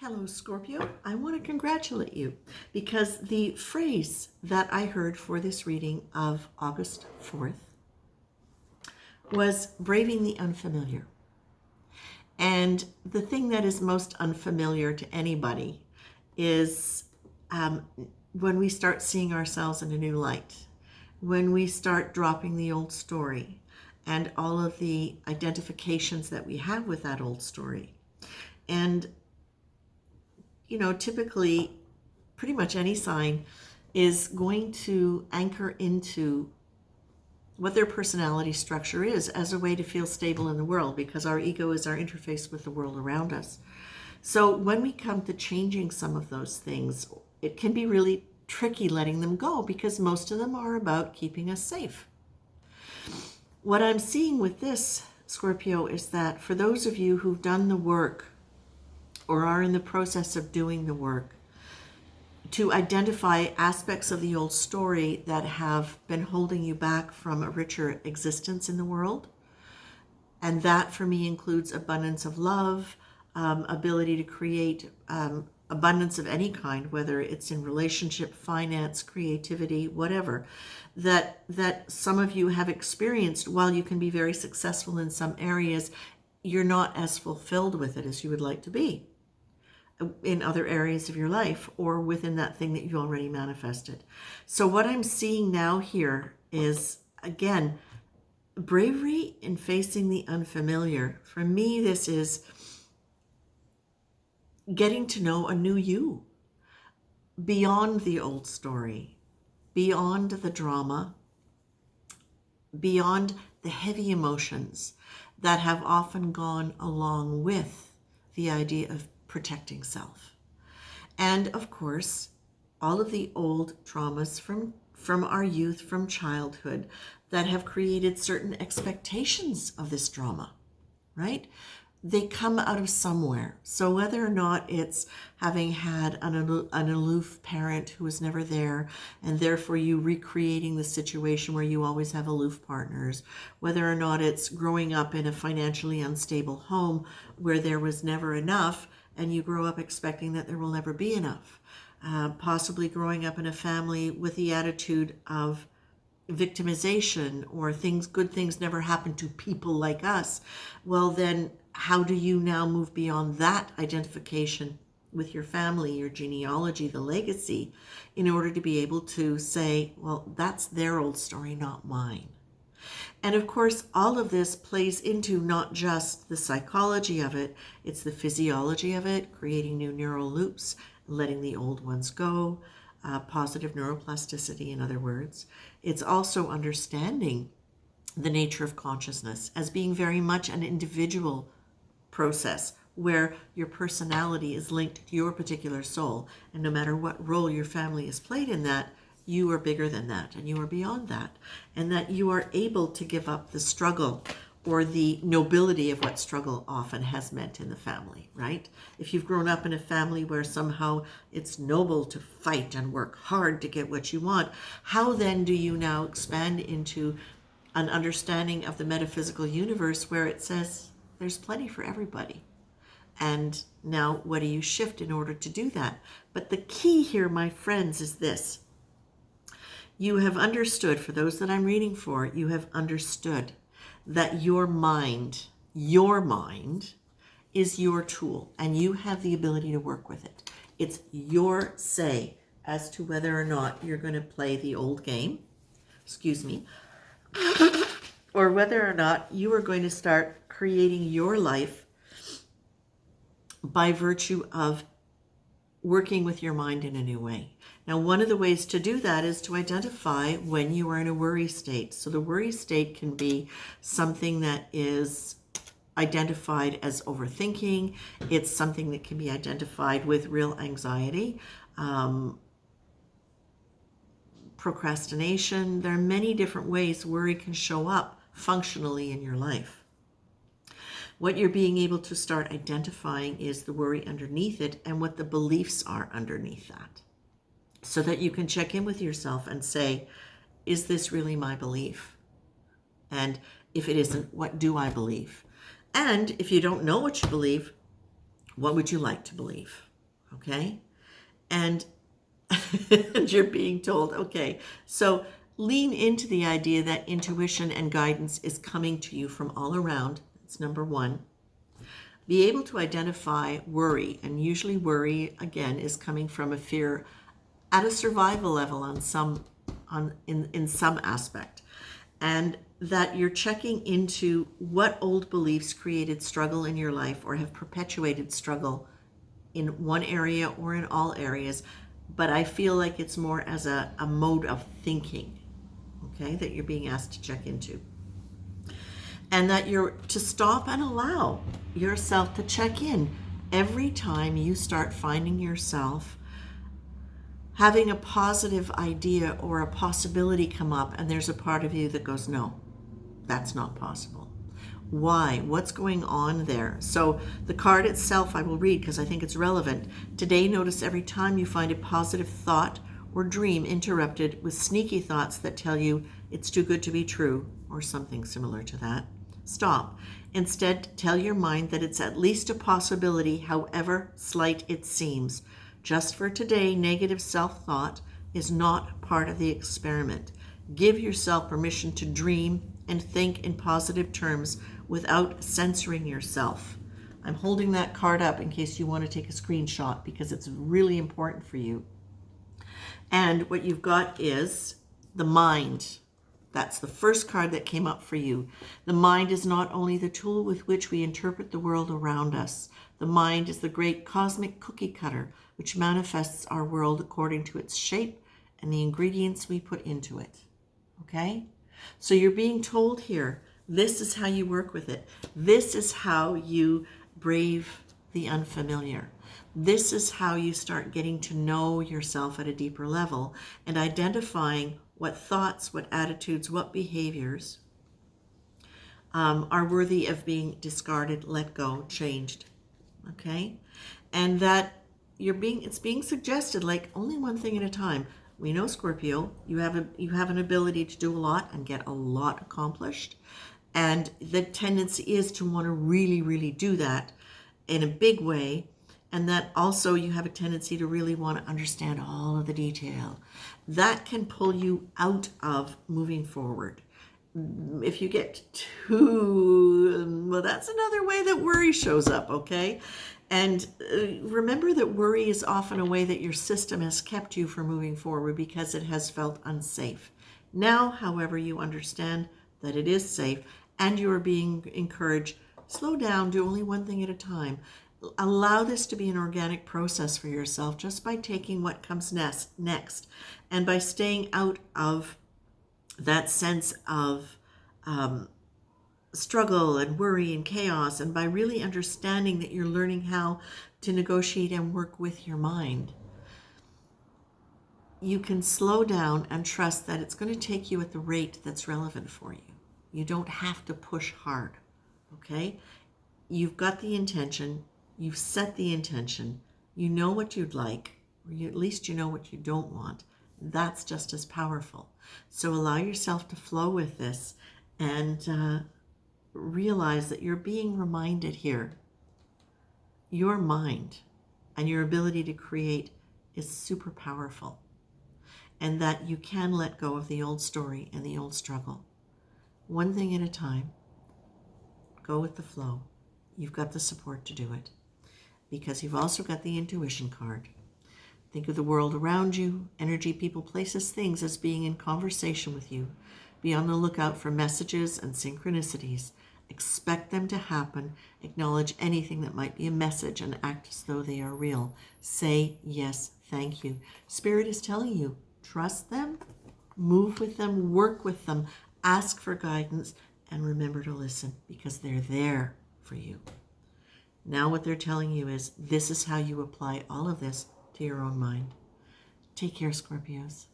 Hello, Scorpio. I want to congratulate you because the phrase that I heard for this reading of August 4th was braving the unfamiliar. And the thing that is most unfamiliar to anybody is when we start seeing ourselves in a new light, when we start dropping the old story and all of the identifications that we have with that old story. And typically, pretty much any sign is going to anchor into what their personality structure is as a way to feel stable in the world, because our ego is our interface with the world around us. So when we come to changing some of those things, it can be really tricky letting them go because most of them are about keeping us safe. What I'm seeing with this, Scorpio, is that for those of you who've done the work or are in the process of doing the work to identify aspects of the old story that have been holding you back from a richer existence in the world. And that for me includes abundance of love, ability to create abundance of any kind, whether it's in relationship, finance, creativity, whatever, that some of you have experienced. While you can be very successful in some areas, you're not as fulfilled with it as you would like to be in other areas of your life or within that thing that you already manifested. So what I'm seeing now here is, again, bravery in facing the unfamiliar. For me, this is getting to know a new you beyond the old story, beyond the drama, beyond the heavy emotions that have often gone along with the idea of protecting self. And of course, all of the old traumas from our youth, from childhood, that have created certain expectations of this drama, right? They come out of somewhere. So whether or not it's having had an aloof parent who was never there, and therefore you recreating the situation where you always have aloof partners, whether or not it's growing up in a financially unstable home where there was never enough, and you grow up expecting that there will never be enough. Possibly growing up in a family with the attitude of victimization or good things never happen to people like us. Well, then how do you now move beyond that identification with your family, your genealogy, the legacy, in order to be able to say, well, that's their old story, not mine? And of course, all of this plays into not just the psychology of it, it's the physiology of it, creating new neural loops, letting the old ones go, positive neuroplasticity, in other words. It's also understanding the nature of consciousness as being very much an individual process where your personality is linked to your particular soul. And no matter what role your family has played in that, you are bigger than that and you are beyond that. And that you are able to give up the struggle or the nobility of what struggle often has meant in the family, right? If you've grown up in a family where somehow it's noble to fight and work hard to get what you want, how then do you now expand into an understanding of the metaphysical universe where it says there's plenty for everybody? And now what do you shift in order to do that? But the key here, my friends, is this. You have understood, for those that I'm reading for, you have understood that your mind is your tool and you have the ability to work with it. It's your say as to whether or not you're going to play the old game, or whether or not you are going to start creating your life by virtue of working with your mind in a new way. Now, one of the ways to do that is to identify when you are in a worry state. So the worry state can be something that is identified as overthinking. It's something that can be identified with real anxiety, procrastination. There are many different ways worry can show up functionally in your life. What you're being able to start identifying is the worry underneath it and what the beliefs are underneath that, so that you can check in with yourself and say, is this really my belief? And if it isn't, what do I believe? And if you don't know what you believe, what would you like to believe? okay? And you're being told, okay, so lean into the idea that intuition and guidance is coming to you from all around. That's number one. Be able to identify worry, and usually worry, again, is coming from a fear at a survival level in some aspect. And that you're checking into what old beliefs created struggle in your life or have perpetuated struggle in one area or in all areas. But I feel like it's more as a mode of thinking, okay, that you're being asked to check into. And that you're to stop and allow yourself to check in every time you start finding yourself having a positive idea or a possibility come up, and there's a part of you that goes, no, that's not possible. Why? What's going on there? So the card itself I will read because I think it's relevant. Today, notice every time you find a positive thought or dream interrupted with sneaky thoughts that tell you it's too good to be true or something similar to that. Stop. Instead, tell your mind that it's at least a possibility, however slight it seems. Just for today, negative self-thought is not part of the experiment. Give yourself permission to dream and think in positive terms without censoring yourself. I'm holding that card up in case you want to take a screenshot because it's really important for you. And what you've got is the mind. That's the first card that came up for you. The mind is not only the tool with which we interpret the world around us. The mind is the great cosmic cookie cutter which manifests our world according to its shape and the ingredients we put into it. Okay? So you're being told here, this is how you work with it. This is how you brave the unfamiliar. This is how you start getting to know yourself at a deeper level and identifying what thoughts, what attitudes, what behaviors are worthy of being discarded, let go, changed. Okay? And that it's being suggested like only one thing at a time. We know, Scorpio, you have an ability to do a lot and get a lot accomplished. And the tendency is to want to really, really do that in a big way. And that also you have a tendency to really want to understand all of the detail. That can pull you out of moving forward. If you get too, well, that's another way that worry shows up, okay? And remember that worry is often a way that your system has kept you from moving forward because it has felt unsafe. Now, however, you understand that it is safe and you are being encouraged, slow down, do only one thing at a time. Allow this to be an organic process for yourself just by taking what comes next and by staying out of that sense of struggle and worry and chaos, and by really understanding that you're learning how to negotiate and work with your mind. You can slow down and trust that it's going to take you at the rate that's relevant for you. You don't have to push hard, okay? You've got the intention, you've set the intention, you know what you'd like, or at least you know what you don't want. That's just as powerful. So allow yourself to flow with this and realize that you're being reminded here. Your mind and your ability to create is super powerful, and that you can let go of the old story and the old struggle. One thing at a time. Go with the flow. You've got the support to do it because you've also got the intuition card. Think of the world around you, energy, people, places, things as being in conversation with you. Be on the lookout for messages and synchronicities. Expect them to happen. Acknowledge anything that might be a message and act as though they are real. Say yes, thank you. Spirit is telling you, trust them, move with them, work with them, ask for guidance, and remember to listen because they're there for you. Now what they're telling you is this is how you apply all of this to your own mind. Take care, Scorpios.